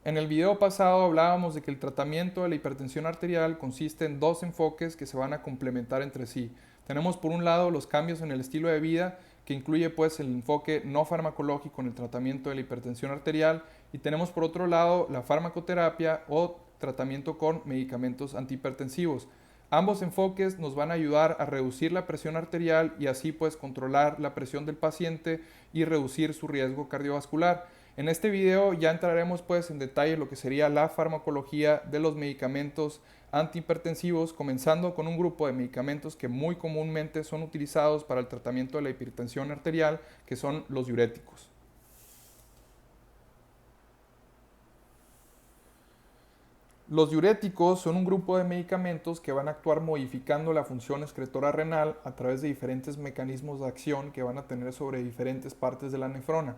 En el video pasado hablábamos de que el tratamiento de la hipertensión arterial consiste en dos enfoques que se van a complementar entre sí. Tenemos por un lado los cambios en el estilo de vida, que incluye pues el enfoque no farmacológico en el tratamiento de la hipertensión arterial, y tenemos por otro lado la farmacoterapia o tratamiento con medicamentos antihipertensivos. Ambos enfoques nos van a ayudar a reducir la presión arterial y así pues controlar la presión del paciente y reducir su riesgo cardiovascular. En este video ya entraremos pues en detalle lo que sería la farmacología de los medicamentos antihipertensivos, comenzando con un grupo de medicamentos que muy comúnmente son utilizados para el tratamiento de la hipertensión arterial, que son los diuréticos. Los diuréticos son un grupo de medicamentos que van a actuar modificando la función excretora renal a través de diferentes mecanismos de acción que van a tener sobre diferentes partes de la nefrona.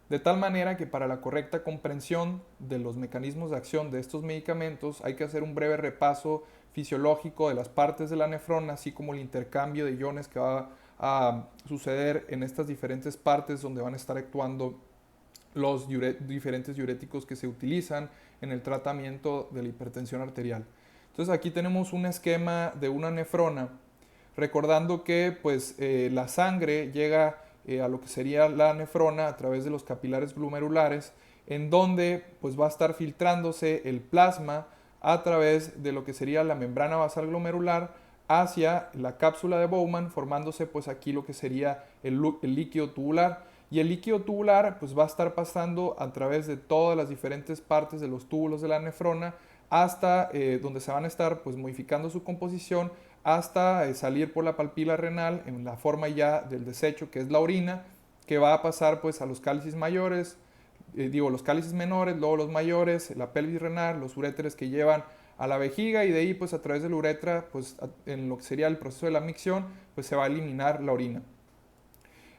De tal manera que para la correcta comprensión de los mecanismos de acción de estos medicamentos hay que hacer un breve repaso fisiológico de las partes de la nefrona, así como el intercambio de iones que va a suceder en estas diferentes partes donde van a estar actuando los diferentes diuréticos que se utilizan en el tratamiento de la hipertensión arterial. Entonces aquí tenemos un esquema de una nefrona, recordando que pues, la sangre llega a lo que sería la nefrona a través de los capilares glomerulares, en donde pues, va a estar filtrándose el plasma a través de lo que sería la membrana basal glomerular hacia la cápsula de Bowman, formándose pues aquí lo que sería el líquido tubular. Y el líquido tubular pues va a estar pasando a través de todas las diferentes partes de los túbulos de la nefrona hasta donde se van a estar pues modificando su composición hasta salir por la papila renal en la forma ya del desecho, que es la orina, que va a pasar pues a los cálices mayores, los cálices menores, luego los mayores, la pelvis renal, los uréteres que llevan a la vejiga, y de ahí pues a través de la uretra pues en lo que sería el proceso de la micción pues se va a eliminar la orina.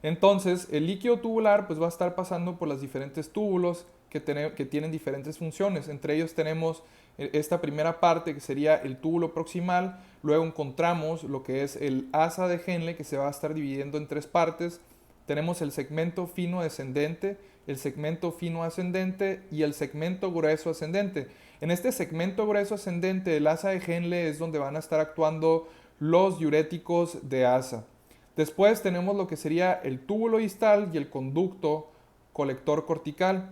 Entonces, el líquido tubular pues va a estar pasando por los diferentes túbulos que tienen diferentes funciones. Entre ellos tenemos esta primera parte que sería el túbulo proximal. Luego encontramos lo que es el asa de Henle, que se va a estar dividiendo en tres partes. Tenemos el segmento fino descendente, el segmento fino ascendente y el segmento grueso ascendente. En este segmento grueso ascendente del asa de Henle es donde van a estar actuando los diuréticos de asa. Después tenemos lo que sería el túbulo distal y el conducto colector cortical.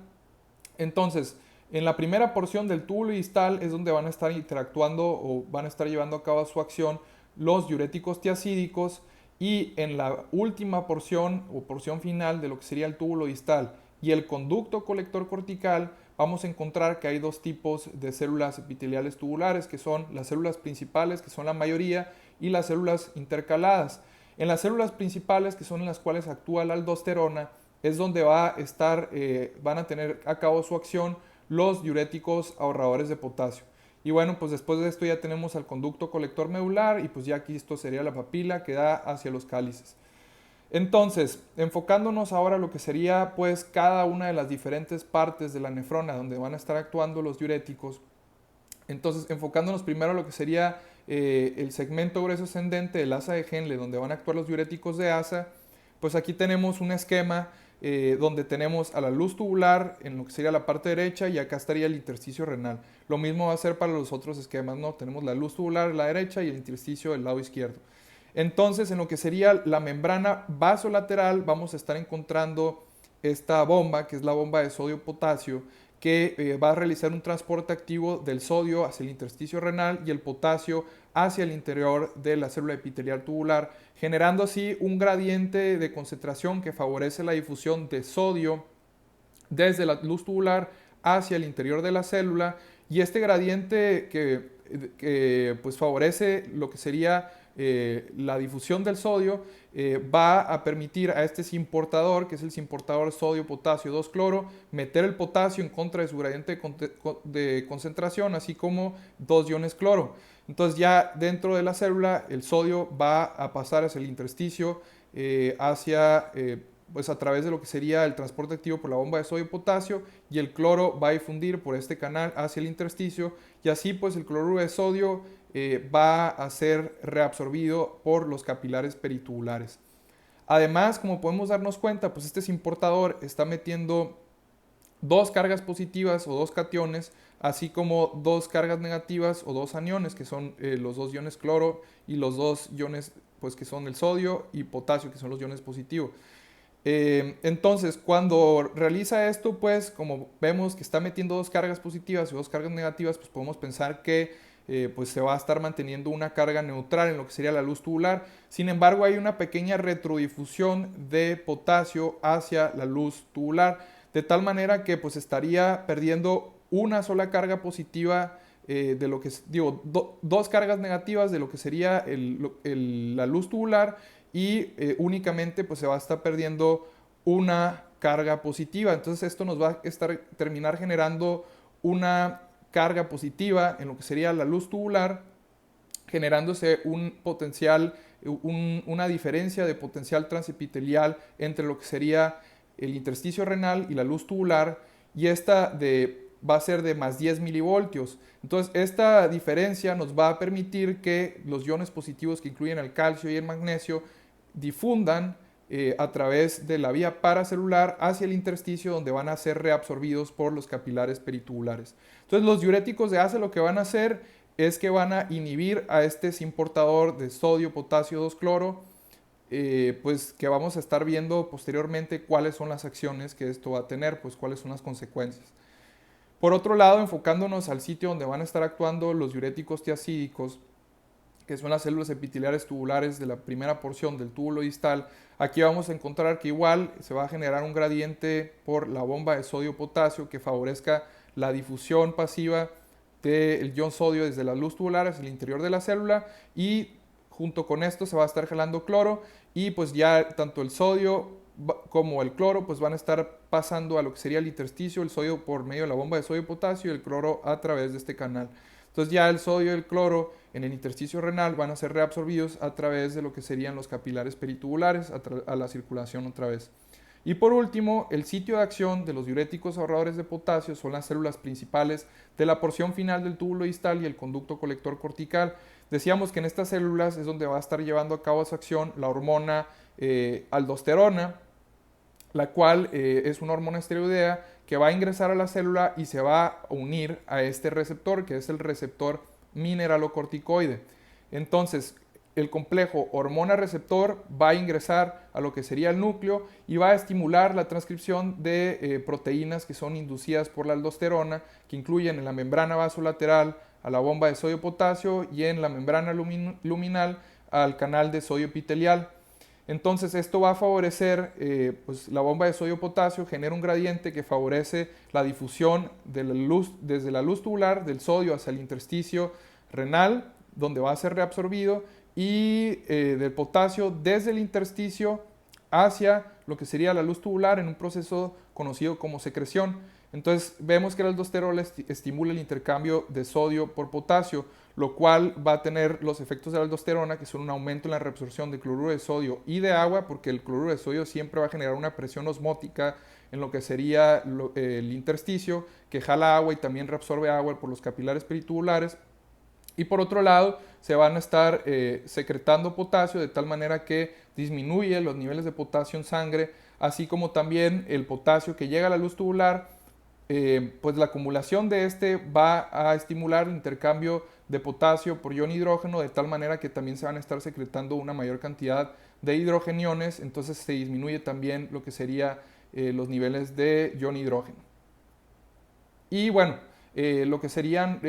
Entonces, en la primera porción del túbulo distal es donde van a estar interactuando o van a estar llevando a cabo su acción los diuréticos tiacídicos, y en la última porción o porción final de lo que sería el túbulo distal y el conducto colector cortical vamos a encontrar que hay dos tipos de células epiteliales tubulares, que son las células principales, que son la mayoría, y las células intercaladas. En las células principales, que son en las cuales actúa la aldosterona, es donde van a tener a cabo su acción los diuréticos ahorradores de potasio. Y bueno, pues después de esto ya tenemos al conducto colector medular, y pues ya aquí esto sería la papila que da hacia los cálices. Entonces, enfocándonos ahora a lo que sería pues cada una de las diferentes partes de la nefrona donde van a estar actuando los diuréticos. Entonces, enfocándonos primero a lo que sería el segmento grueso ascendente del asa de Henle, donde van a actuar los diuréticos de asa, pues aquí tenemos un esquema donde tenemos a la luz tubular en lo que sería la parte derecha, y acá estaría el intersticio renal. Lo mismo va a ser para los otros esquemas, ¿no? Tenemos la luz tubular a la derecha y el intersticio del lado izquierdo. Entonces, en lo que sería la membrana vasolateral, vamos a estar encontrando esta bomba, que es la bomba de sodio-potasio, que va a realizar un transporte activo del sodio hacia el intersticio renal y el potasio hacia el interior de la célula epitelial tubular, generando así un gradiente de concentración que favorece la difusión de sodio desde la luz tubular hacia el interior de la célula. Y este gradiente que pues favorece lo que sería la difusión del sodio va a permitir a este simportador, que es el simportador sodio-potasio 2-cloro, meter el potasio en contra de su gradiente de concentración, así como dos iones cloro. Entonces ya dentro de la célula el sodio va a pasar hacia el intersticio pues a través de lo que sería el transporte activo por la bomba de sodio-potasio, y el cloro va a difundir por este canal hacia el intersticio, y así pues el cloruro de sodio va a ser reabsorbido por los capilares peritubulares. Además, como podemos darnos cuenta, pues este simportador está metiendo dos cargas positivas o dos cationes, así como dos cargas negativas o dos aniones, que son los dos iones cloro y los dos iones pues, que son el sodio y potasio, que son los iones positivos. Entonces, cuando realiza esto, pues como vemos que está metiendo dos cargas positivas y dos cargas negativas, pues podemos pensar que pues se va a estar manteniendo una carga neutral en lo que sería la luz tubular. Sin embargo, hay una pequeña retrodifusión de potasio hacia la luz tubular, de tal manera que pues estaría perdiendo una sola carga positiva de lo que digo, dos cargas negativas de lo que sería la luz tubular y únicamente pues se va a estar perdiendo una carga positiva. Entonces esto nos va a terminar generando una carga positiva en lo que sería la luz tubular, generándose un potencial, una diferencia de potencial transepitelial entre lo que sería el intersticio renal y la luz tubular, y esta va a ser de más 10 milivoltios. Entonces, esta diferencia nos va a permitir que los iones positivos que incluyen el calcio y el magnesio difundan a través de la vía paracelular hacia el intersticio, donde van a ser reabsorbidos por los capilares peritubulares. Entonces, los diuréticos de ACE lo que van a hacer es que van a inhibir a este simportador de sodio, potasio, 2-cloro, pues que vamos a estar viendo posteriormente cuáles son las acciones que esto va a tener, pues cuáles son las consecuencias. Por otro lado, enfocándonos al sitio donde van a estar actuando los diuréticos tiacídicos, que son las células epiteliares tubulares de la primera porción del túbulo distal, aquí vamos a encontrar que igual se va a generar un gradiente por la bomba de sodio-potasio que favorezca la difusión pasiva del ion sodio desde la luz tubular hacia el interior de la célula, y junto con esto se va a estar jalando cloro, y pues ya tanto el sodio como el cloro pues van a estar pasando a lo que sería el intersticio, el sodio por medio de la bomba de sodio-potasio y el cloro a través de este canal. Entonces ya el sodio y el cloro en el intersticio renal van a ser reabsorbidos a través de lo que serían los capilares peritubulares a la circulación otra vez. Y por último, el sitio de acción de los diuréticos ahorradores de potasio son las células principales de la porción final del túbulo distal y el conducto colector cortical. Decíamos que en estas células es donde va a estar llevando a cabo su acción la hormona aldosterona, la cual es una hormona esteroidea que va a ingresar a la célula y se va a unir a este receptor, que es el receptor mineralocorticoide. Entonces, el complejo hormona-receptor va a ingresar a lo que sería el núcleo y va a estimular la transcripción de proteínas que son inducidas por la aldosterona, que incluyen en la membrana vasolateral a la bomba de sodio-potasio y en la membrana luminal al canal de sodio epitelial. Entonces esto va a favorecer, pues la bomba de sodio-potasio genera un gradiente que favorece la difusión de la luz, desde la luz tubular del sodio hacia el intersticio renal, donde va a ser reabsorbido, y del potasio desde el intersticio hacia lo que sería la luz tubular en un proceso conocido como secreción. Entonces vemos que el aldosterol estimula el intercambio de sodio por potasio, lo cual va a tener los efectos de la aldosterona, que son un aumento en la reabsorción de cloruro de sodio y de agua, porque el cloruro de sodio siempre va a generar una presión osmótica en lo que sería el intersticio, que jala agua y también reabsorbe agua por los capilares peritubulares. Y por otro lado, se van a estar secretando potasio de tal manera que disminuye los niveles de potasio en sangre, así como también el potasio que llega a la luz tubular, pues la acumulación de este va a estimular el intercambio de potasio por ion hidrógeno, de tal manera que también se van a estar secretando una mayor cantidad de hidrogeniones, entonces se disminuye también lo que sería los niveles de ion hidrógeno. Y bueno, lo que serían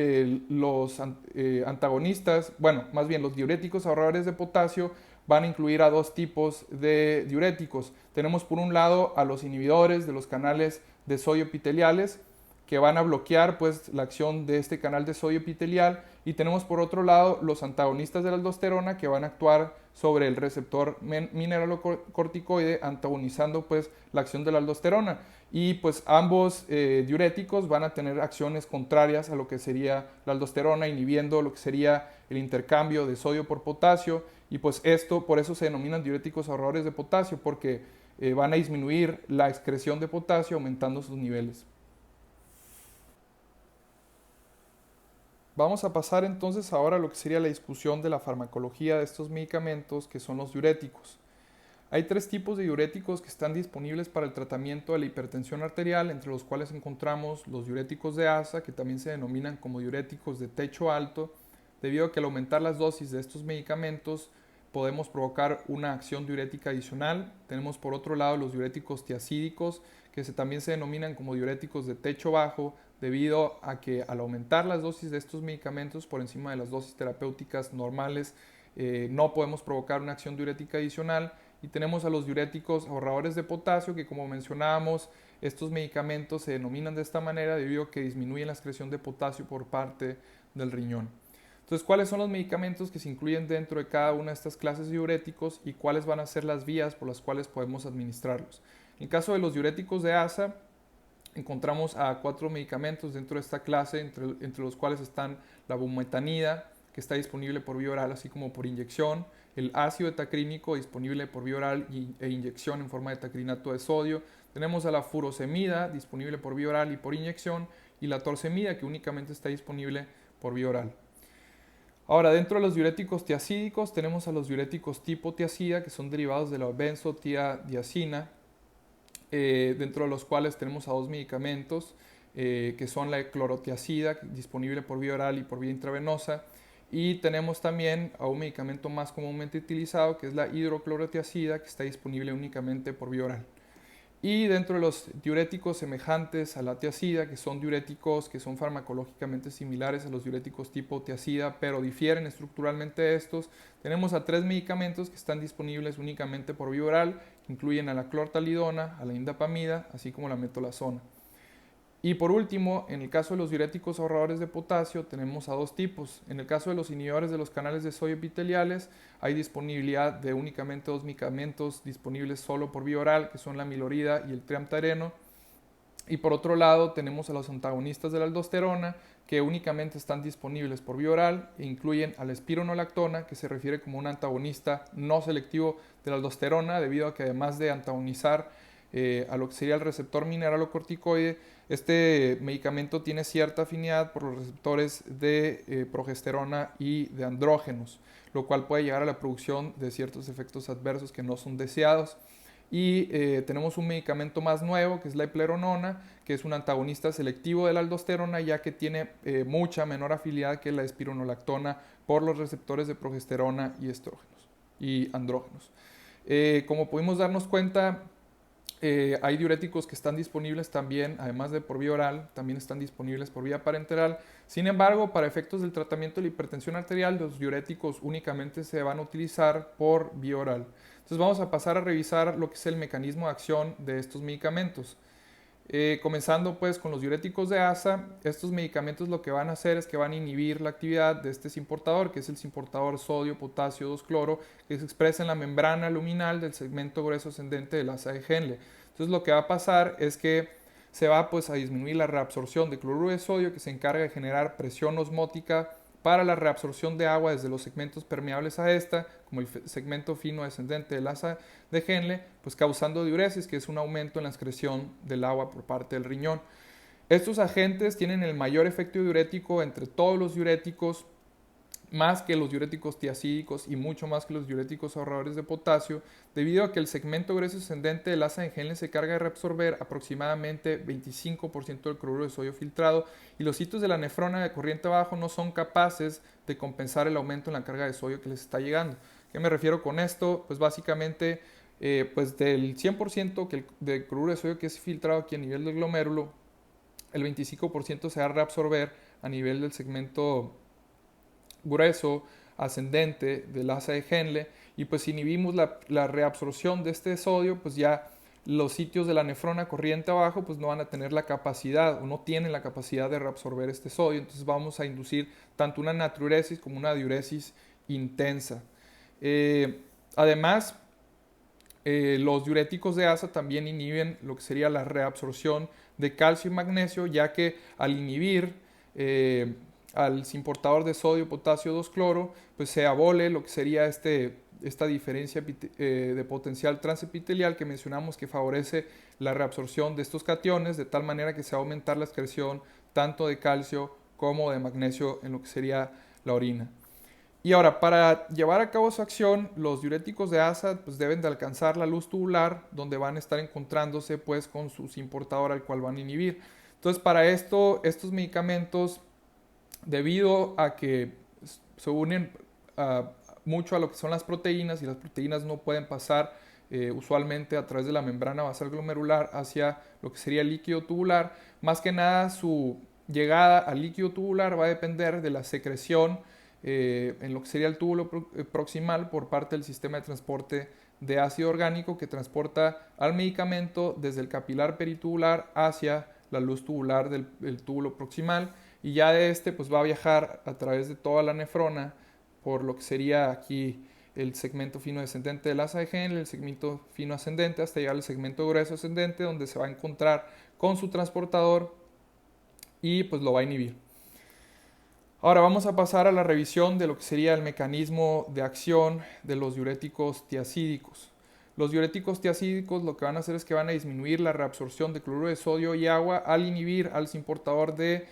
los antagonistas, bueno, más bien los diuréticos ahorradores de potasio van a incluir a dos tipos de diuréticos. Tenemos por un lado a los inhibidores de los canales de sodio epiteliales, que van a bloquear pues la acción de este canal de sodio epitelial, y tenemos por otro lado los antagonistas de la aldosterona, que van a actuar sobre el receptor mineralocorticoide, antagonizando pues la acción de la aldosterona, y pues ambos diuréticos van a tener acciones contrarias a lo que sería la aldosterona, inhibiendo lo que sería el intercambio de sodio por potasio, y pues esto por eso se denominan diuréticos ahorradores de potasio, porque van a disminuir la excreción de potasio aumentando sus niveles. Vamos a pasar entonces ahora a lo que sería la discusión de la farmacología de estos medicamentos que son los diuréticos. Hay tres tipos de diuréticos que están disponibles para el tratamiento de la hipertensión arterial, entre los cuales encontramos los diuréticos de ASA, que también se denominan como diuréticos de techo alto, debido a que al aumentar las dosis de estos medicamentos podemos provocar una acción diurética adicional. Tenemos por otro lado los diuréticos tiazídicos, que también se denominan como diuréticos de techo bajo, debido a que al aumentar las dosis de estos medicamentos por encima de las dosis terapéuticas normales, no podemos provocar una acción diurética adicional. Y tenemos a los diuréticos ahorradores de potasio, que como mencionábamos, estos medicamentos se denominan de esta manera debido a que disminuyen la excreción de potasio por parte del riñón. Entonces, ¿cuáles son los medicamentos que se incluyen dentro de cada una de estas clases de diuréticos y cuáles van a ser las vías por las cuales podemos administrarlos? En el caso de los diuréticos de ASA, encontramos a 4 medicamentos dentro de esta clase, entre los cuales están la bumetanida, que está disponible por vía oral así como por inyección, el ácido etacrínico disponible por vía oral e inyección en forma de etacrinato de sodio, tenemos a la furosemida disponible por vía oral y por inyección, y la torsemida, que únicamente está disponible por vía oral. Ahora, dentro de los diuréticos tiazídicos tenemos a los diuréticos tipo tiazida, que son derivados de la benzotiazina, dentro de los cuales tenemos a 2 medicamentos, que son la clorotiazida, disponible por vía oral y por vía intravenosa, y tenemos también a un medicamento más comúnmente utilizado, que es la hidroclorotiazida, que está disponible únicamente por vía oral. Y dentro de los diuréticos semejantes a la tiazida, que son diuréticos que son farmacológicamente similares a los diuréticos tipo tiazida, pero difieren estructuralmente de estos, tenemos a 3 medicamentos que están disponibles únicamente por vía oral, que incluyen a la clortalidona, a la indapamida, así como la metolazona. Y por último, en el caso de los diuréticos ahorradores de potasio, tenemos a 2 tipos. En el caso de los inhibidores de los canales de sodio epiteliales, hay disponibilidad de únicamente 2 medicamentos disponibles solo por vía oral, que son la milorida y el triamtareno. Y por otro lado, tenemos a los antagonistas de la aldosterona, que únicamente están disponibles por vía oral e incluyen a la espironolactona, que se refiere como un antagonista no selectivo de la aldosterona, debido a que además de antagonizar a lo que sería el receptor mineralocorticoide, este medicamento tiene cierta afinidad por los receptores de progesterona y de andrógenos, lo cual puede llegar a la producción de ciertos efectos adversos que no son deseados. Y tenemos un medicamento más nuevo, que es la epleronona, que es un antagonista selectivo de la aldosterona, ya que tiene mucha menor afinidad que la espironolactona por los receptores de progesterona y estrógenos y andrógenos. Como pudimos darnos cuenta, hay diuréticos que están disponibles también, además de por vía oral, también están disponibles por vía parenteral. Sin embargo, para efectos del tratamiento de la hipertensión arterial, los diuréticos únicamente se van a utilizar por vía oral. Entonces vamos a pasar a revisar lo que es el mecanismo de acción de estos medicamentos. Comenzando pues con los diuréticos de ASA, estos medicamentos lo que van a hacer es que van a inhibir la actividad de este simportador, que es el simportador sodio-potasio 2-cloro, que se expresa en la membrana luminal del segmento grueso ascendente del asa de Henle. Entonces lo que va a pasar es que se va pues a disminuir la reabsorción de cloruro de sodio, que se encarga de generar presión osmótica para la reabsorción de agua desde los segmentos permeables a esta, como el segmento fino descendente del asa de Henle, pues causando diuresis, que es un aumento en la excreción del agua por parte del riñón. Estos agentes tienen el mayor efecto diurético entre todos los diuréticos, más que los diuréticos tiazídicos y mucho más que los diuréticos ahorradores de potasio, debido a que el segmento grueso ascendente del asa de Henle se carga de reabsorber aproximadamente 25% del cloruro de sodio filtrado, y los sitios de la nefrona de corriente abajo no son capaces de compensar el aumento en la carga de sodio que les está llegando. ¿Qué me refiero con esto? Pues básicamente pues del 100% del cloruro de sodio que es filtrado aquí a nivel del glomérulo, el 25% se va a reabsorber a nivel del segmento grueso ascendente del asa de Henle, y pues si inhibimos la reabsorción de este sodio, pues ya los sitios de la nefrona corriente abajo pues no van a tener la capacidad o no tienen la capacidad de reabsorber este sodio. Entonces vamos a inducir tanto una natriuresis como una diuresis intensa. Además, los diuréticos de ASA también inhiben lo que sería la reabsorción de calcio y magnesio, ya que al inhibir al simportador de sodio-potasio 2-cloro, pues se abole lo que sería esta diferencia de potencial transepitelial que mencionamos, que favorece la reabsorción de estos cationes, de tal manera que se va a aumentar la excreción tanto de calcio como de magnesio en lo que sería la orina. Y ahora, para llevar a cabo su acción, los diuréticos de asa pues, deben de alcanzar la luz tubular, donde van a estar encontrándose pues, con su importador al cual van a inhibir. Entonces, para esto, estos medicamentos, debido a que se unen mucho a lo que son las proteínas, y las proteínas no pueden pasar usualmente a través de la membrana basal glomerular hacia lo que sería el líquido tubular, más que nada su llegada al líquido tubular va a depender de la secreción en lo que sería el túbulo proximal por parte del sistema de transporte de ácido orgánico que transporta al medicamento desde el capilar peritubular hacia la luz tubular del túbulo proximal, y ya de este pues va a viajar a través de toda la nefrona por lo que sería aquí el segmento fino descendente del asa de Henle, el segmento fino ascendente, hasta llegar al segmento grueso ascendente, donde se va a encontrar con su transportador y pues lo va a inhibir. Ahora vamos a pasar a la revisión de lo que sería el mecanismo de acción de los diuréticos tiacídicos. Los diuréticos tiacídicos lo que van a hacer es que van a disminuir la reabsorción de cloruro de sodio y agua al inhibir al importador de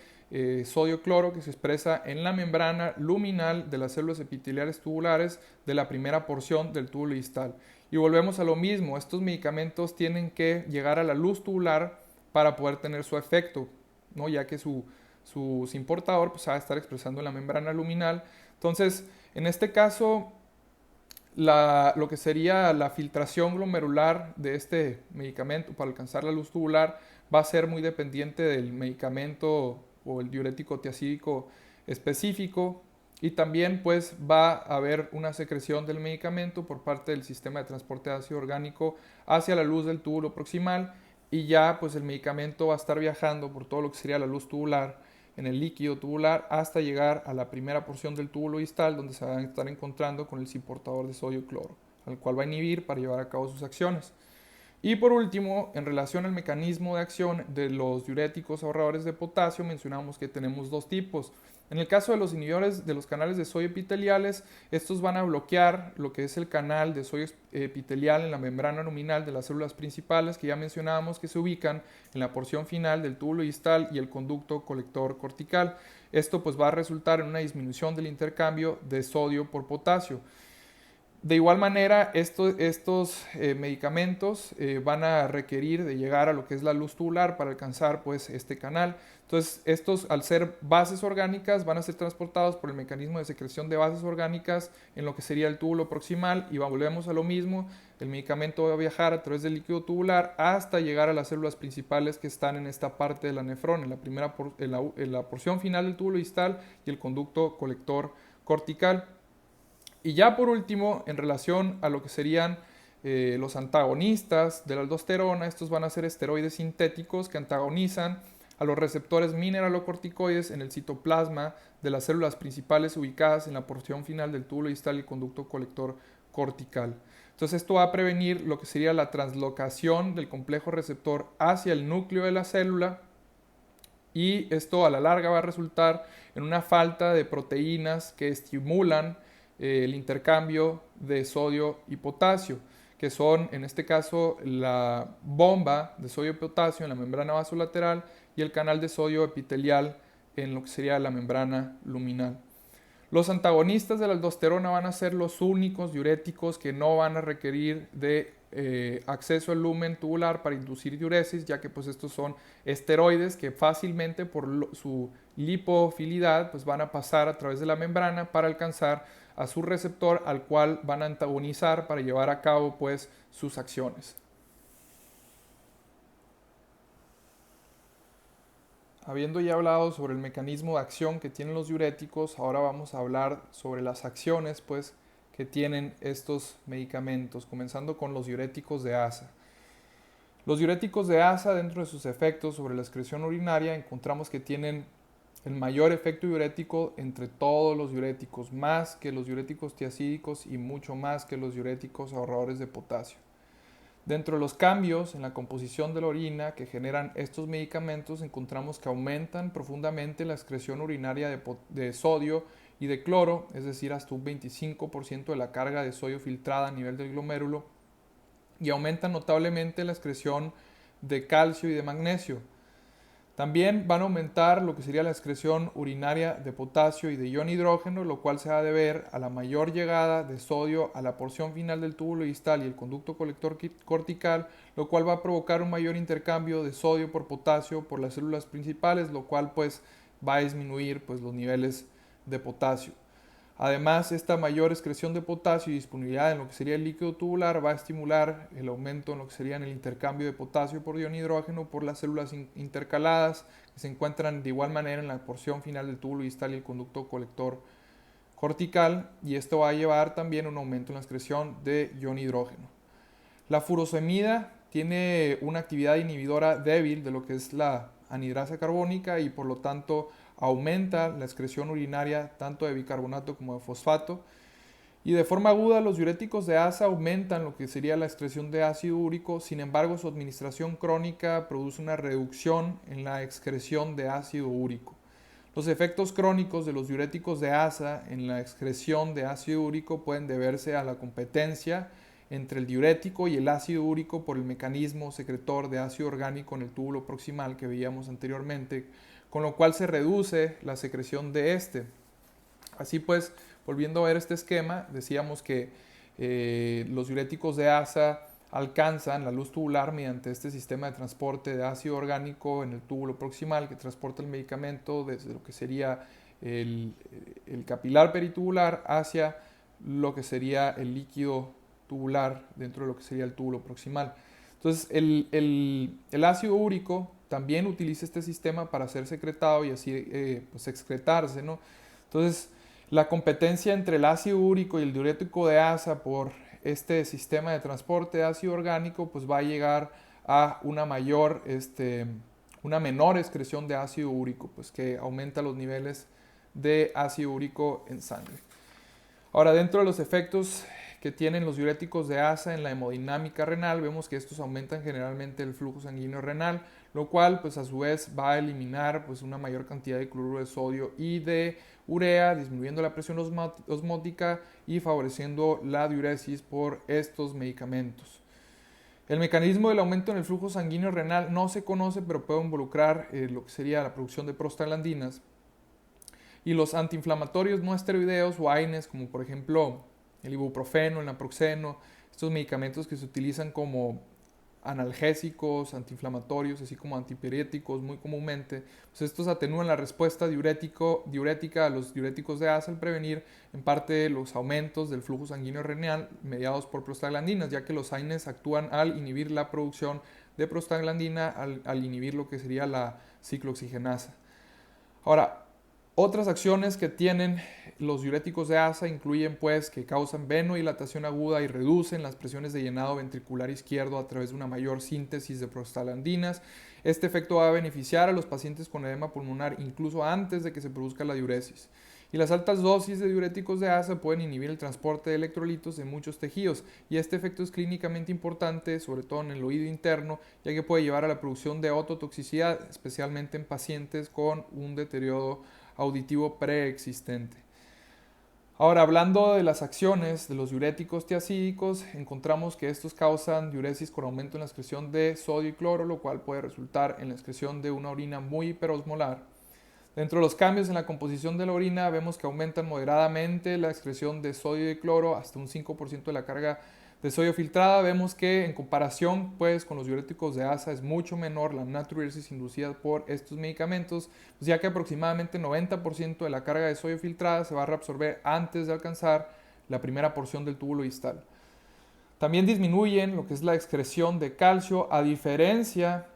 sodio-cloro que se expresa en la membrana luminal de las células epiteliales tubulares de la primera porción del túbulo distal. Y volvemos a lo mismo, estos medicamentos tienen que llegar a la luz tubular para poder tener su efecto, ¿no? Ya que su importador pues, va a estar expresando en la membrana luminal. Entonces, en este caso, lo que sería la filtración glomerular de este medicamento para alcanzar la luz tubular va a ser muy dependiente del medicamento o el diurético tiacídico específico, y también pues va a haber una secreción del medicamento por parte del sistema de transporte de ácido orgánico hacia la luz del túbulo proximal, y ya pues el medicamento va a estar viajando por todo lo que sería la luz tubular en el líquido tubular hasta llegar a la primera porción del túbulo distal, donde se van a estar encontrando con el importador de sodio-cloro, al cual va a inhibir para llevar a cabo sus acciones. Y por último, en relación al mecanismo de acción de los diuréticos ahorradores de potasio, mencionamos que tenemos dos tipos. En el caso de los inhibidores de los canales de sodio epiteliales, estos van a bloquear lo que es el canal de sodio epitelial en la membrana luminal de las células principales, que ya mencionábamos que se ubican en la porción final del túbulo distal y el conducto colector cortical. Esto pues va a resultar en una disminución del intercambio de sodio por potasio. De igual manera, estos medicamentos van a requerir de llegar a lo que es la luz tubular para alcanzar pues, este canal. Entonces, estos, al ser bases orgánicas, van a ser transportados por el mecanismo de secreción de bases orgánicas en lo que sería el túbulo proximal, y volvemos a lo mismo. El medicamento va a viajar a través del líquido tubular hasta llegar a las células principales que están en esta parte de la nefrona, en la porción final del túbulo distal y el conducto colector cortical. Y ya por último, en relación a lo que serían los antagonistas de la aldosterona, estos van a ser esteroides sintéticos que antagonizan a los receptores mineralocorticoides en el citoplasma de las células principales ubicadas en la porción final del túbulo distal y conducto colector cortical. Entonces esto va a prevenir lo que sería la translocación del complejo receptor hacia el núcleo de la célula, y esto a la larga va a resultar en una falta de proteínas que estimulan el intercambio de sodio y potasio, que son en este caso la bomba de sodio y potasio en la membrana vasolateral y el canal de sodio epitelial en lo que sería la membrana luminal. Los antagonistas de la aldosterona van a ser los únicos diuréticos que no van a requerir de acceso al lumen tubular para inducir diuresis, ya que pues estos son esteroides que fácilmente por su lipofilidad pues van a pasar a través de la membrana para alcanzar a su receptor, al cual van a antagonizar para llevar a cabo pues sus acciones. Habiendo ya hablado sobre el mecanismo de acción que tienen los diuréticos, ahora vamos a hablar sobre las acciones pues, que tienen estos medicamentos, comenzando con los diuréticos de asa. Los diuréticos de asa, dentro de sus efectos sobre la excreción urinaria, encontramos que tienen el mayor efecto diurético entre todos los diuréticos, más que los diuréticos tiacídicos y mucho más que los diuréticos ahorradores de potasio. Dentro de los cambios en la composición de la orina que generan estos medicamentos, encontramos que aumentan profundamente la excreción urinaria de sodio y de cloro, es decir, hasta un 25% de la carga de sodio filtrada a nivel del glomérulo, y aumentan notablemente la excreción de calcio y de magnesio. También van a aumentar lo que sería la excreción urinaria de potasio y de ion hidrógeno, lo cual se ha de ver a la mayor llegada de sodio a la porción final del túbulo distal y el conducto colector cortical, lo cual va a provocar un mayor intercambio de sodio por potasio por las células principales, lo cual pues va a disminuir pues los niveles de potasio. Además, esta mayor excreción de potasio y disponibilidad en lo que sería el líquido tubular va a estimular el aumento en lo que sería en el intercambio de potasio por ion hidrógeno por las células intercaladas que se encuentran de igual manera en la porción final del túbulo distal y el conducto colector cortical, y esto va a llevar también a un aumento en la excreción de ion hidrógeno. La furosemida tiene una actividad inhibidora débil de lo que es la anhidrasa carbónica y por lo tanto aumenta la excreción urinaria tanto de bicarbonato como de fosfato. Y de forma aguda los diuréticos de asa aumentan lo que sería la excreción de ácido úrico, sin embargo su administración crónica produce una reducción en la excreción de ácido úrico. Los efectos crónicos de los diuréticos de asa en la excreción de ácido úrico pueden deberse a la competencia entre el diurético y el ácido úrico por el mecanismo secretor de ácido orgánico en el túbulo proximal que veíamos anteriormente, con lo cual se reduce la secreción de este. Así pues, volviendo a ver este esquema, decíamos que los diuréticos de asa alcanzan la luz tubular mediante este sistema de transporte de ácido orgánico en el túbulo proximal que transporta el medicamento desde lo que sería el capilar peritubular hacia lo que sería el líquido tubular dentro de lo que sería el túbulo proximal. Entonces, el ácido úrico también utiliza este sistema para ser secretado y así pues excretarse, ¿no? Entonces, la competencia entre el ácido úrico y el diurético de asa por este sistema de transporte de ácido orgánico pues va a llegar a una menor excreción de ácido úrico, pues que aumenta los niveles de ácido úrico en sangre. Ahora, dentro de los efectos que tienen los diuréticos de asa en la hemodinámica renal, vemos que estos aumentan generalmente el flujo sanguíneo renal, lo cual pues a su vez va a eliminar pues una mayor cantidad de cloruro de sodio y de urea, disminuyendo la presión osmótica y favoreciendo la diuresis por estos medicamentos. El mecanismo del aumento en el flujo sanguíneo renal no se conoce, pero puede involucrar lo que sería la producción de prostaglandinas. Y los antiinflamatorios no esteroideos o AINES, como por ejemplo el ibuprofeno, el naproxeno, estos medicamentos que se utilizan como analgésicos, antiinflamatorios, así como antipiréticos muy comúnmente, pues estos atenúan la respuesta diurética a los diuréticos de asa al prevenir en parte los aumentos del flujo sanguíneo renal mediados por prostaglandinas, ya que los AINES actúan al inhibir la producción de prostaglandina, al inhibir lo que sería la ciclooxigenasa. Ahora, otras acciones que tienen los diuréticos de asa incluyen pues que causan venodilatación aguda y reducen las presiones de llenado ventricular izquierdo a través de una mayor síntesis de prostaglandinas. Este efecto va a beneficiar a los pacientes con edema pulmonar incluso antes de que se produzca la diuresis. Y las altas dosis de diuréticos de asa pueden inhibir el transporte de electrolitos en muchos tejidos, y este efecto es clínicamente importante, sobre todo en el oído interno, ya que puede llevar a la producción de ototoxicidad, especialmente en pacientes con un deterioro auditivo preexistente. Ahora, hablando de las acciones de los diuréticos tiacídicos, encontramos que estos causan diuresis con aumento en la excreción de sodio y cloro, lo cual puede resultar en la excreción de una orina muy hiperosmolar. Dentro de los cambios en la composición de la orina, vemos que aumentan moderadamente la excreción de sodio y cloro hasta un 5% de la carga de sodio filtrada. Vemos que en comparación pues, con los diuréticos de asa es mucho menor la natriuresis inducida por estos medicamentos, pues, ya que aproximadamente 90% de la carga de sodio filtrada se va a reabsorber antes de alcanzar la primera porción del túbulo distal. También disminuyen lo que es la excreción de calcio, a diferencia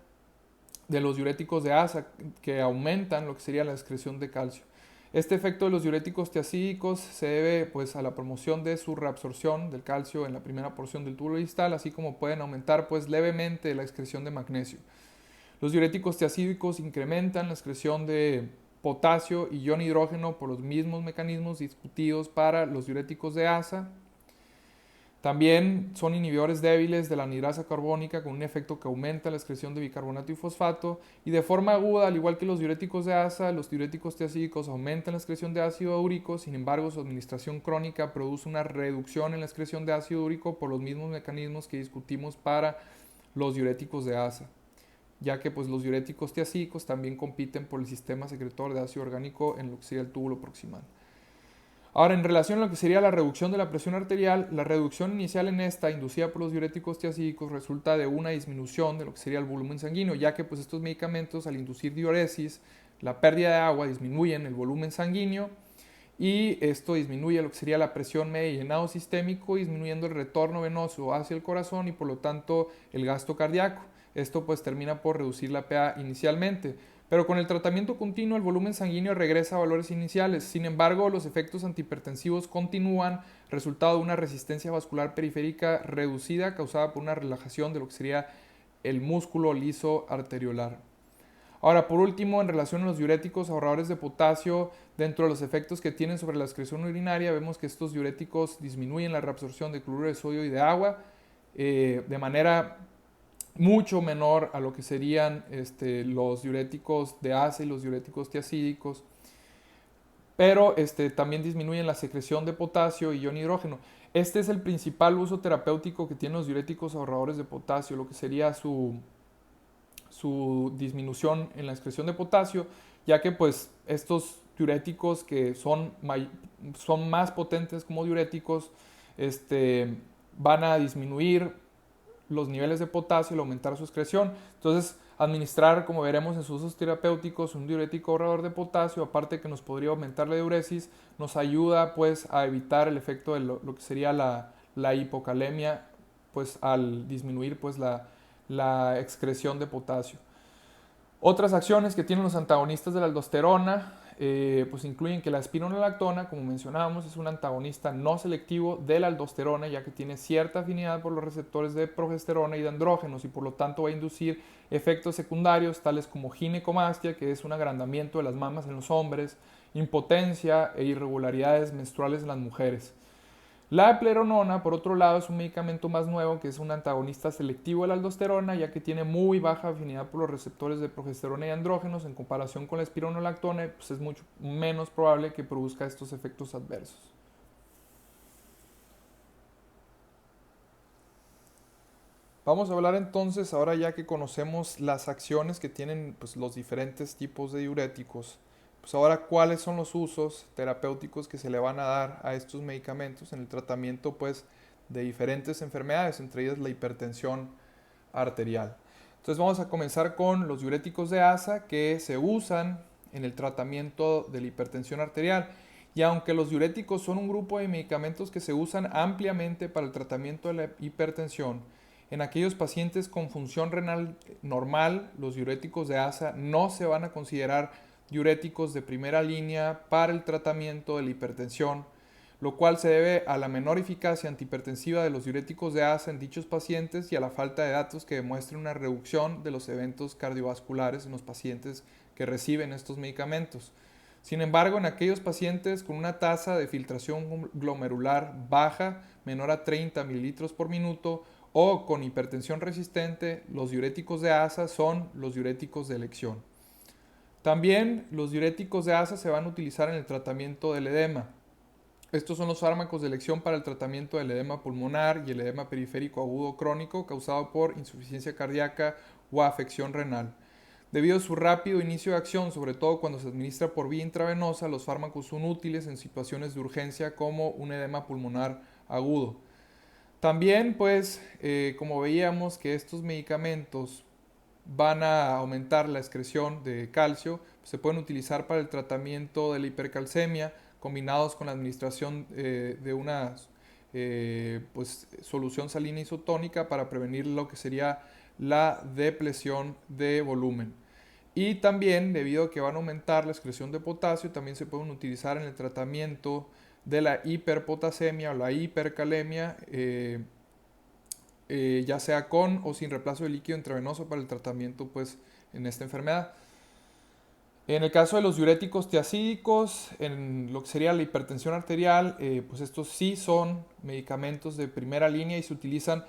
de los diuréticos de asa, que aumentan lo que sería la excreción de calcio. Este efecto de los diuréticos tiacídicos se debe pues, a la promoción de su reabsorción del calcio en la primera porción del túbulo distal, así como pueden aumentar pues, levemente la excreción de magnesio. Los diuréticos tiacídicos incrementan la excreción de potasio y ion hidrógeno por los mismos mecanismos discutidos para los diuréticos de asa. También son inhibidores débiles de la anhidrasa carbónica con un efecto que aumenta la excreción de bicarbonato y fosfato, y de forma aguda, al igual que los diuréticos de asa, los diuréticos tiacídicos aumentan la excreción de ácido úrico. Sin embargo, su administración crónica produce una reducción en la excreción de ácido úrico por los mismos mecanismos que discutimos para los diuréticos de asa. ya que pues los diuréticos tiacídicos también compiten por el sistema secretor de ácido orgánico en lo que sería el túbulo proximal. Ahora, en relación a lo que sería la reducción de la presión arterial, la reducción inicial en esta, inducida por los diuréticos tiacídicos, resulta de una disminución de lo que sería el volumen sanguíneo, ya que pues estos medicamentos, al inducir diuresis, la pérdida de agua, disminuyen el volumen sanguíneo y esto disminuye lo que sería la presión media y llenado sistémico, disminuyendo el retorno venoso hacia el corazón y por lo tanto el gasto cardíaco. Esto pues termina por reducir la PA inicialmente. Pero con el tratamiento continuo el volumen sanguíneo regresa a valores iniciales. Sin embargo, los efectos antihipertensivos continúan, resultado de una resistencia vascular periférica reducida causada por una relajación de lo que sería el músculo liso arteriolar. Ahora, por último, en relación a los diuréticos ahorradores de potasio, dentro de los efectos que tienen sobre la excreción urinaria, vemos que estos diuréticos disminuyen la reabsorción de cloruro de sodio y de agua de manera mucho menor a lo que serían los diuréticos de ACE y los diuréticos tiacídicos, pero también disminuyen la secreción de potasio y ion hidrógeno. Este es el principal uso terapéutico que tienen los diuréticos ahorradores de potasio, lo que sería su disminución en la excreción de potasio, ya que pues estos diuréticos que son más potentes como diuréticos van a disminuir los niveles de potasio y aumentar su excreción. Entonces, administrar, como veremos en sus usos terapéuticos, un diurético ahorrador de potasio, aparte que nos podría aumentar la diuresis, nos ayuda pues a evitar el efecto de lo que sería la hipocalemia, pues al disminuir pues la excreción de potasio. Otras acciones que tienen los antagonistas de la aldosterona pues incluyen que la espironolactona, como mencionábamos, es un antagonista no selectivo de la aldosterona, ya que tiene cierta afinidad por los receptores de progesterona y de andrógenos y por lo tanto va a inducir efectos secundarios tales como ginecomastia, que es un agrandamiento de las mamas en los hombres, impotencia e irregularidades menstruales en las mujeres. La eplerenona, por otro lado, es un medicamento más nuevo que es un antagonista selectivo de la aldosterona, ya que tiene muy baja afinidad por los receptores de progesterona y andrógenos en comparación con la espironolactona, pues es mucho menos probable que produzca estos efectos adversos. Vamos a hablar entonces, ahora ya que conocemos las acciones que tienen pues, los diferentes tipos de diuréticos, pues ahora cuáles son los usos terapéuticos que se le van a dar a estos medicamentos en el tratamiento pues, de diferentes enfermedades, entre ellas la hipertensión arterial. Entonces vamos a comenzar con los diuréticos de ASA que se usan en el tratamiento de la hipertensión arterial. Y aunque los diuréticos son un grupo de medicamentos que se usan ampliamente para el tratamiento de la hipertensión, en aquellos pacientes con función renal normal, los diuréticos de ASA no se van a considerar diuréticos de primera línea para el tratamiento de la hipertensión, lo cual se debe a la menor eficacia antihipertensiva de los diuréticos de ASA en dichos pacientes y a la falta de datos que demuestren una reducción de los eventos cardiovasculares en los pacientes que reciben estos medicamentos. Sin embargo, en aquellos pacientes con una tasa de filtración glomerular baja, menor a 30 mililitros por minuto, o con hipertensión resistente, los diuréticos de ASA son los diuréticos de elección. También los diuréticos de ASA se van a utilizar en el tratamiento del edema. Estos son los fármacos de elección para el tratamiento del edema pulmonar y el edema periférico agudo crónico causado por insuficiencia cardíaca o afección renal. Debido a su rápido inicio de acción, sobre todo cuando se administra por vía intravenosa, los fármacos son útiles en situaciones de urgencia como un edema pulmonar agudo. También, pues, como veíamos que estos medicamentos van a aumentar la excreción de calcio, se pueden utilizar para el tratamiento de la hipercalcemia, combinados con la administración de una pues, solución salina isotónica para prevenir lo que sería la depresión de volumen. Y también, debido a que van a aumentar la excreción de potasio, también se pueden utilizar en el tratamiento de la hiperpotasemia o la hipercalemia, ya sea con o sin reemplazo de líquido intravenoso para el tratamiento pues, en esta enfermedad. En el caso de los diuréticos tiacídicos, en lo que sería la hipertensión arterial, pues estos sí son medicamentos de primera línea y se utilizan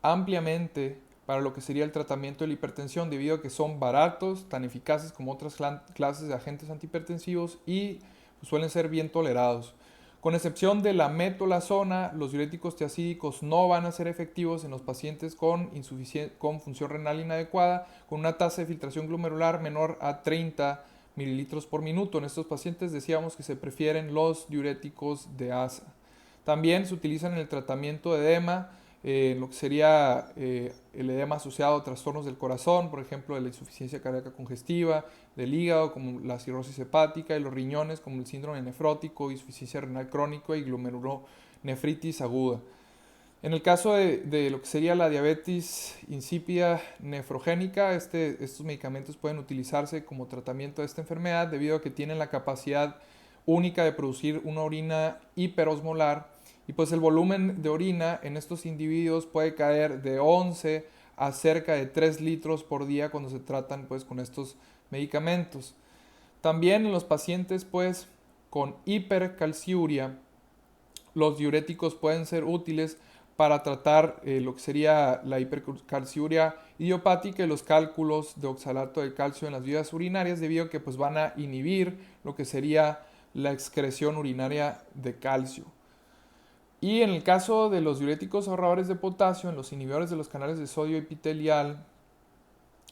ampliamente para lo que sería el tratamiento de la hipertensión debido a que son baratos, tan eficaces como otras clases de agentes antihipertensivos y pues, suelen ser bien tolerados. Con excepción de la metolazona, los diuréticos tiacídicos no van a ser efectivos en los pacientes con función renal inadecuada, con una tasa de filtración glomerular menor a 30 mililitros por minuto. En estos pacientes decíamos que se prefieren los diuréticos de ASA. También se utilizan en el tratamiento de edema, lo que sería el edema asociado a trastornos del corazón, por ejemplo, de la insuficiencia cardíaca congestiva, del hígado, como la cirrosis hepática, y los riñones, como el síndrome nefrótico, insuficiencia renal crónica y glomerulonefritis aguda. En el caso de lo que sería la diabetes insípida nefrogénica, estos medicamentos pueden utilizarse como tratamiento de esta enfermedad debido a que tienen la capacidad única de producir una orina hiperosmolar, y pues el volumen de orina en estos individuos puede caer de 11 a cerca de 3 litros por día cuando se tratan pues con estos medicamentos. También en los pacientes pues con hipercalciuria, los diuréticos pueden ser útiles para tratar lo que sería la hipercalciuria idiopática y los cálculos de oxalato de calcio en las vías urinarias, debido a que pues van a inhibir lo que sería la excreción urinaria de calcio. Y en el caso de los diuréticos ahorradores de potasio, en los inhibidores de los canales de sodio epitelial,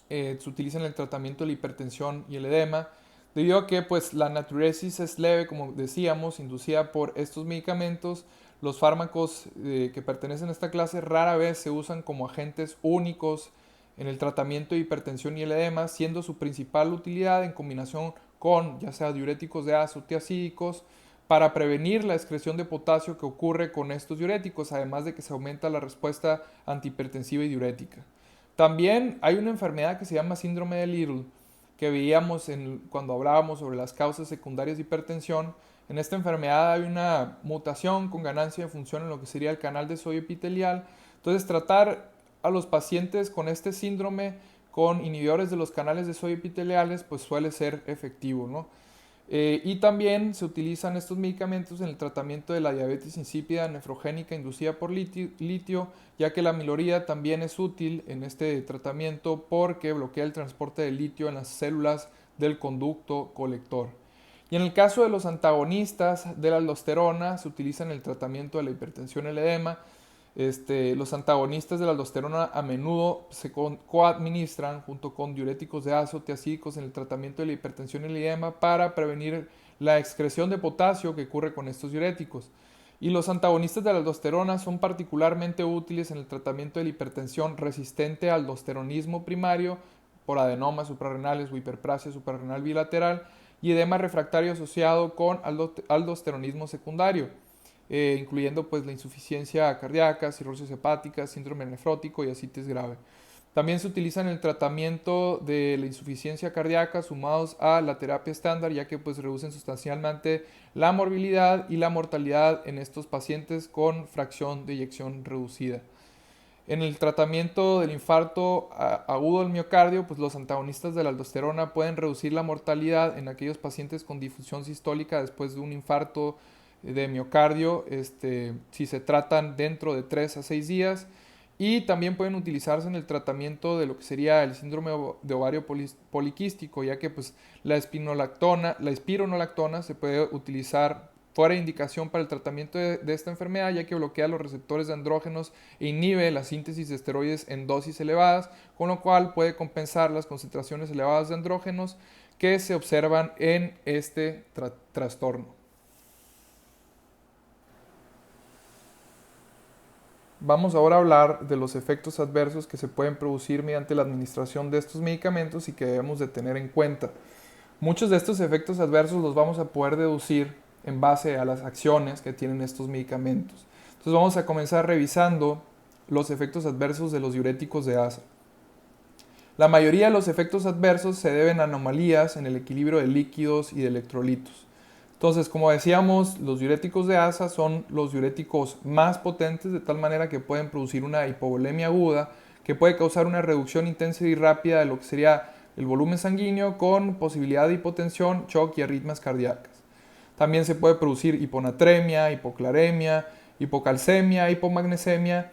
se utilizan en el tratamiento de la hipertensión y el edema, debido a que pues, la natriuresis es leve, como decíamos, inducida por estos medicamentos. Los fármacos que pertenecen a esta clase rara vez se usan como agentes únicos en el tratamiento de hipertensión y el edema, siendo su principal utilidad en combinación con ya sea diuréticos de ASA o tiacídicos, para prevenir la excreción de potasio que ocurre con estos diuréticos, además de que se aumenta la respuesta antihipertensiva y diurética. También hay una enfermedad que se llama síndrome de Little, que veíamos cuando hablábamos sobre las causas secundarias de hipertensión. En esta enfermedad hay una mutación con ganancia de función en lo que sería el canal de sodio epitelial. Entonces, tratar a los pacientes con este síndrome con inhibidores de los canales de sodio epiteliales pues suele ser efectivo, ¿no? Y también se utilizan estos medicamentos en el tratamiento de la diabetes insípida nefrogénica inducida por litio, ya que la amiloridad también es útil en este tratamiento porque bloquea el transporte de litio en las células del conducto colector. Y en el caso de los antagonistas de la aldosterona, se utilizan en el tratamiento de la hipertensión y el edema. Los antagonistas de la aldosterona a menudo se coadministran junto con diuréticos de ASA o tiacídicos en el tratamiento de la hipertensión y el edema para prevenir la excreción de potasio que ocurre con estos diuréticos. Y los antagonistas de la aldosterona son particularmente útiles en el tratamiento de la hipertensión resistente al aldosteronismo primario por adenomas suprarrenales o hiperplasia suprarrenal bilateral y edema refractario asociado con aldosteronismo secundario, incluyendo pues la insuficiencia cardíaca, cirrosis hepática, síndrome nefrótico y ascitis grave. También se utiliza en el tratamiento de la insuficiencia cardíaca sumados a la terapia estándar, ya que pues reducen sustancialmente la morbilidad y la mortalidad en estos pacientes con fracción de eyección reducida. En el tratamiento del infarto agudo del miocardio, pues los antagonistas de la aldosterona pueden reducir la mortalidad en aquellos pacientes con difusión sistólica después de un infarto de miocardio, si se tratan dentro de 3 a 6 días. Y también pueden utilizarse en el tratamiento de lo que sería el síndrome de ovario poliquístico, ya que pues, la espironolactona se puede utilizar fuera de indicación para el tratamiento de esta enfermedad, ya que bloquea los receptores de andrógenos e inhibe la síntesis de esteroides en dosis elevadas, con lo cual puede compensar las concentraciones elevadas de andrógenos que se observan en este trastorno. Vamos ahora a hablar de los efectos adversos que se pueden producir mediante la administración de estos medicamentos y que debemos de tener en cuenta. Muchos de estos efectos adversos los vamos a poder deducir en base a las acciones que tienen estos medicamentos. Entonces vamos a comenzar revisando los efectos adversos de los diuréticos de ASA. La mayoría de los efectos adversos se deben a anomalías en el equilibrio de líquidos y de electrolitos. Entonces, como decíamos, los diuréticos de ASA son los diuréticos más potentes, de tal manera que pueden producir una hipovolemia aguda que puede causar una reducción intensa y rápida de lo que sería el volumen sanguíneo, con posibilidad de hipotensión, shock y arritmias cardíacas. También se puede producir hiponatremia, hipoclaremia, hipocalcemia, hipomagnesemia,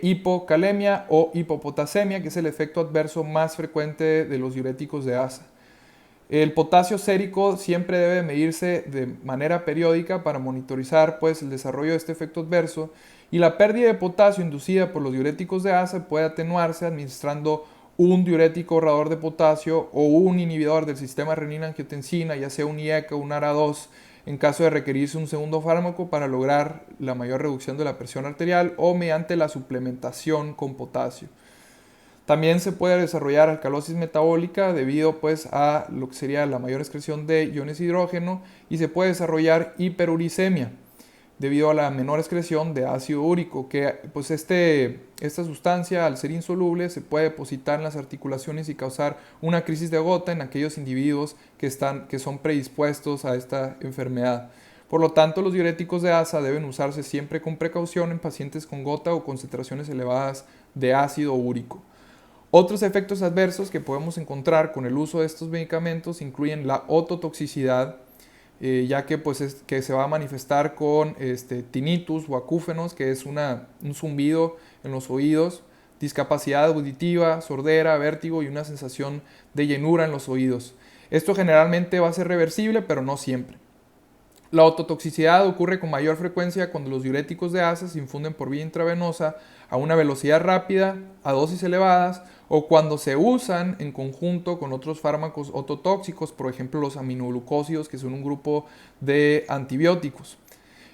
hipocalemia o hipopotasemia, que es el efecto adverso más frecuente de los diuréticos de ASA. El potasio sérico siempre debe medirse de manera periódica para monitorizar pues, el desarrollo de este efecto adverso, y la pérdida de potasio inducida por los diuréticos de ASA puede atenuarse administrando un diurético ahorrador de potasio o un inhibidor del sistema renina-angiotensina, ya sea un IECA o un ARA2, en caso de requerirse un segundo fármaco para lograr la mayor reducción de la presión arterial o mediante la suplementación con potasio. También se puede desarrollar alcalosis metabólica debido pues, a lo que sería la mayor excreción de iones de hidrógeno, y se puede desarrollar hiperuricemia debido a la menor excreción de ácido úrico, que pues esta sustancia al ser insoluble se puede depositar en las articulaciones y causar una crisis de gota en aquellos individuos que son predispuestos a esta enfermedad. Por lo tanto, los diuréticos de ASA deben usarse siempre con precaución en pacientes con gota o concentraciones elevadas de ácido úrico. Otros efectos adversos que podemos encontrar con el uso de estos medicamentos incluyen la ototoxicidad, ya que, que se va a manifestar con tinnitus o acúfenos, que es un zumbido en los oídos, discapacidad auditiva, sordera, vértigo y una sensación de llenura en los oídos. Esto generalmente va a ser reversible, pero no siempre. La ototoxicidad ocurre con mayor frecuencia cuando los diuréticos de ASA se infunden por vía intravenosa a una velocidad rápida, a dosis elevadas, o cuando se usan en conjunto con otros fármacos ototóxicos, por ejemplo los aminoglucósidos, que son un grupo de antibióticos.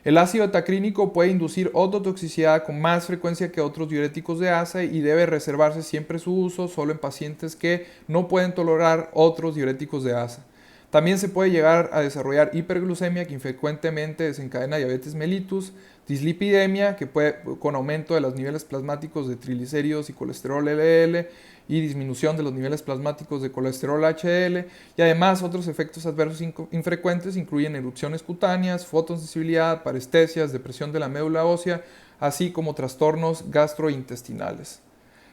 El ácido etacrínico puede inducir ototoxicidad con más frecuencia que otros diuréticos de ASA y debe reservarse siempre su uso solo en pacientes que no pueden tolerar otros diuréticos de ASA. También se puede llegar a desarrollar hiperglucemia, que infrecuentemente desencadena diabetes mellitus, dislipidemia, que puede con aumento de los niveles plasmáticos de triglicéridos y colesterol LDL, y disminución de los niveles plasmáticos de colesterol HDL, y además otros efectos adversos infrecuentes incluyen erupciones cutáneas, fotosensibilidad, parestesias, depresión de la médula ósea, así como trastornos gastrointestinales.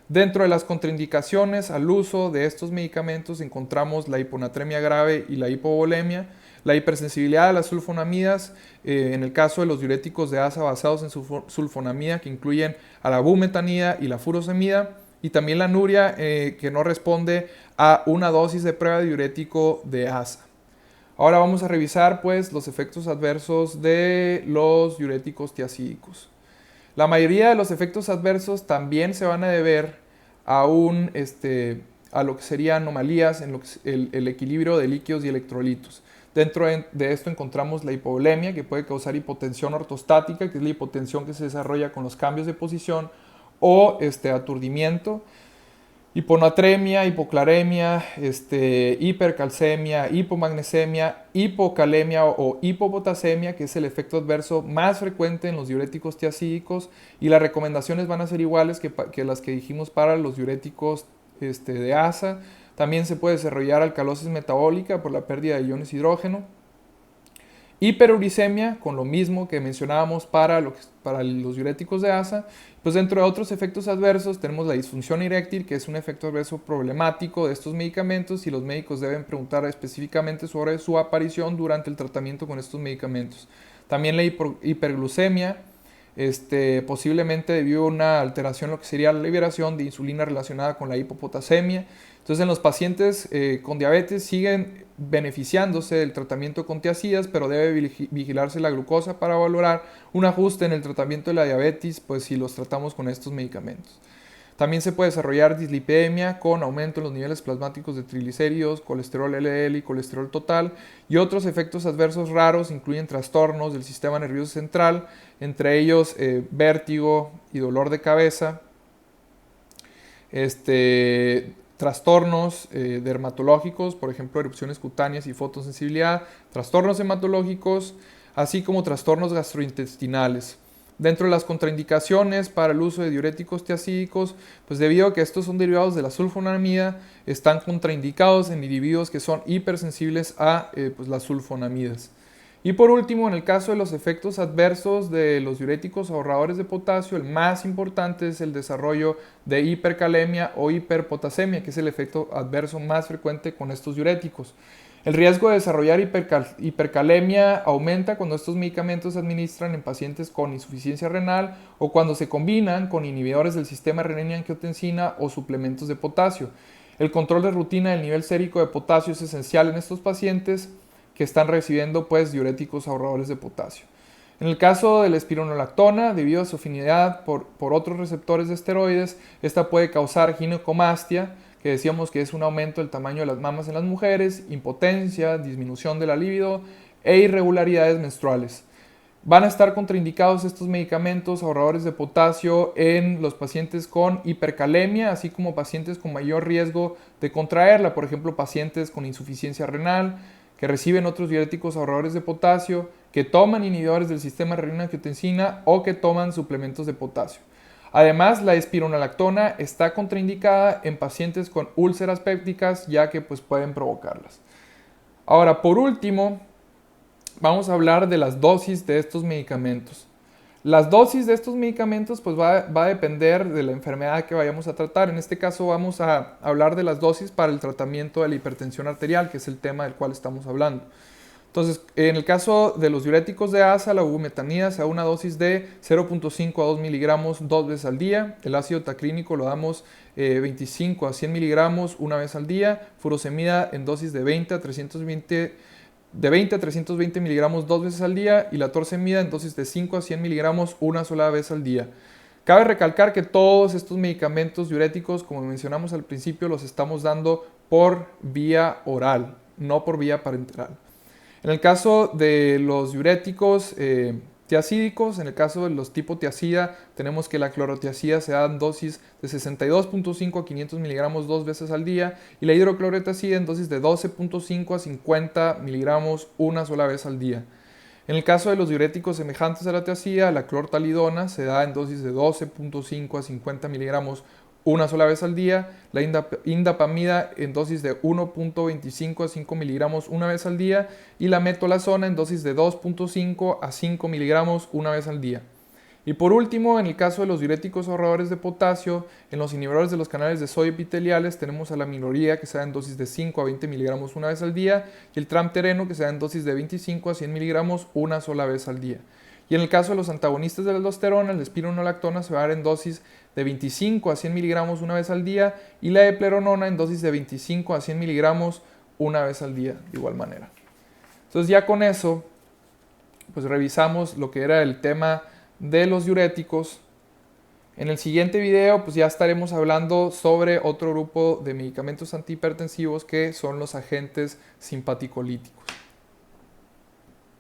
Dentro de las contraindicaciones al uso de estos medicamentos encontramos la hiponatremia grave y la hipovolemia, la hipersensibilidad a las sulfonamidas, en el caso de los diuréticos de ASA basados en sulfonamida, que incluyen a la bumetanida y la furosemida, y también la anuria, que no responde a una dosis de prueba de diurético de ASA. Ahora vamos a revisar pues, los efectos adversos de los diuréticos tiazídicos. La mayoría de los efectos adversos también se van a deber a lo que serían anomalías en el equilibrio de líquidos y electrolitos. Dentro de esto encontramos la hipovolemia, que puede causar hipotensión ortostática, que es la hipotensión que se desarrolla con los cambios de posición, o aturdimiento. Hiponatremia, hipoclaremia, hipercalcemia, hipomagnesemia, hipocalemia o hipopotasemia, que es el efecto adverso más frecuente en los diuréticos tiazídicos, y las recomendaciones van a ser iguales que las que dijimos para los diuréticos de ASA. También se puede desarrollar alcalosis metabólica por la pérdida de iones de hidrógeno. Hiperuricemia, con lo mismo que mencionábamos para los diuréticos de ASA. Pues dentro de otros efectos adversos tenemos la disfunción eréctil, que es un efecto adverso problemático de estos medicamentos, y los médicos deben preguntar específicamente sobre su aparición durante el tratamiento con estos medicamentos. También la hiperglucemia, posiblemente debido a una alteración en lo que sería la liberación de insulina relacionada con la hipopotasemia. Entonces, en los pacientes con diabetes siguen beneficiándose del tratamiento con tiazidas, pero debe vigilarse la glucosa para valorar un ajuste en el tratamiento de la diabetes, pues si los tratamos con estos medicamentos. También se puede desarrollar dislipidemia con aumento en los niveles plasmáticos de triglicéridos, colesterol LDL y colesterol total, y otros efectos adversos raros incluyen trastornos del sistema nervioso central, entre ellos vértigo y dolor de cabeza, trastornos dermatológicos, por ejemplo erupciones cutáneas y fotosensibilidad, trastornos hematológicos, así como trastornos gastrointestinales. Dentro de las contraindicaciones para el uso de diuréticos tiazídicos, pues debido a que estos son derivados de la sulfonamida, están contraindicados en individuos que son hipersensibles a las sulfonamidas. Y por último, en el caso de los efectos adversos de los diuréticos ahorradores de potasio, el más importante es el desarrollo de hipercalemia o hiperpotasemia, que es el efecto adverso más frecuente con estos diuréticos. El riesgo de desarrollar hipercalemia aumenta cuando estos medicamentos se administran en pacientes con insuficiencia renal o cuando se combinan con inhibidores del sistema renina-angiotensina o suplementos de potasio. El control de rutina del nivel sérico de potasio es esencial en estos pacientes que están recibiendo pues diuréticos ahorradores de potasio. En el caso de la espironolactona, debido a su afinidad por otros receptores de esteroides, esta puede causar ginecomastia, que decíamos que es un aumento del tamaño de las mamas en las mujeres, impotencia, disminución de la libido e irregularidades menstruales. Van a estar contraindicados estos medicamentos ahorradores de potasio en los pacientes con hipercalemia, así como pacientes con mayor riesgo de contraerla, por ejemplo, pacientes con insuficiencia renal, que reciben otros diuréticos ahorradores de potasio, que toman inhibidores del sistema renina-angiotensina o que toman suplementos de potasio. Además, la espironolactona está contraindicada en pacientes con úlceras pépticas, ya que pues, pueden provocarlas. Ahora, por último, vamos a hablar de las dosis de estos medicamentos. Las dosis de estos medicamentos pues va a depender de la enfermedad que vayamos a tratar. En este caso vamos a hablar de las dosis para el tratamiento de la hipertensión arterial, que es el tema del cual estamos hablando. Entonces, en el caso de los diuréticos de ASA, la bumetanida se da una dosis de 0.5 a 2 miligramos 2 veces al día. El ácido tacrínico lo damos 25 a 100 miligramos una vez al día. Furosemida en dosis de 20 a 320 miligramos 2 veces al día y la torsemida en dosis de 5 a 100 miligramos una sola vez al día. Cabe recalcar que todos estos medicamentos diuréticos, como mencionamos al principio, los estamos dando por vía oral, no por vía parenteral. En el caso de los diuréticos tiacídicos, en el caso de los tipo tiacida, tenemos que la clorotiacida se da en dosis de 62.5 a 500 miligramos 2 veces al día y la hidroclorotiacida en dosis de 12.5 a 50 miligramos una sola vez al día. En el caso de los diuréticos semejantes a la tiacida, la clortalidona se da en dosis de 12.5 a 50 miligramos una sola vez al día, la indapamida en dosis de 1.25 a 5 miligramos una vez al día y la metolazona en dosis de 2.5 a 5 miligramos una vez al día. Y por último, en el caso de los diuréticos ahorradores de potasio, en los inhibidores de los canales de sodio epiteliales tenemos a la minoría que se da en dosis de 5 a 20 miligramos una vez al día y el tramtereno que se da en dosis de 25 a 100 miligramos una sola vez al día. Y en el caso de los antagonistas de la aldosterona, la espironolactona se va a dar en dosis de 25 a 100 miligramos una vez al día y la epleronona en dosis de 25 a 100 miligramos una vez al día de igual manera. Entonces ya con eso, pues revisamos lo que era el tema de los diuréticos. En el siguiente video, pues ya estaremos hablando sobre otro grupo de medicamentos antihipertensivos que son los agentes simpaticolíticos.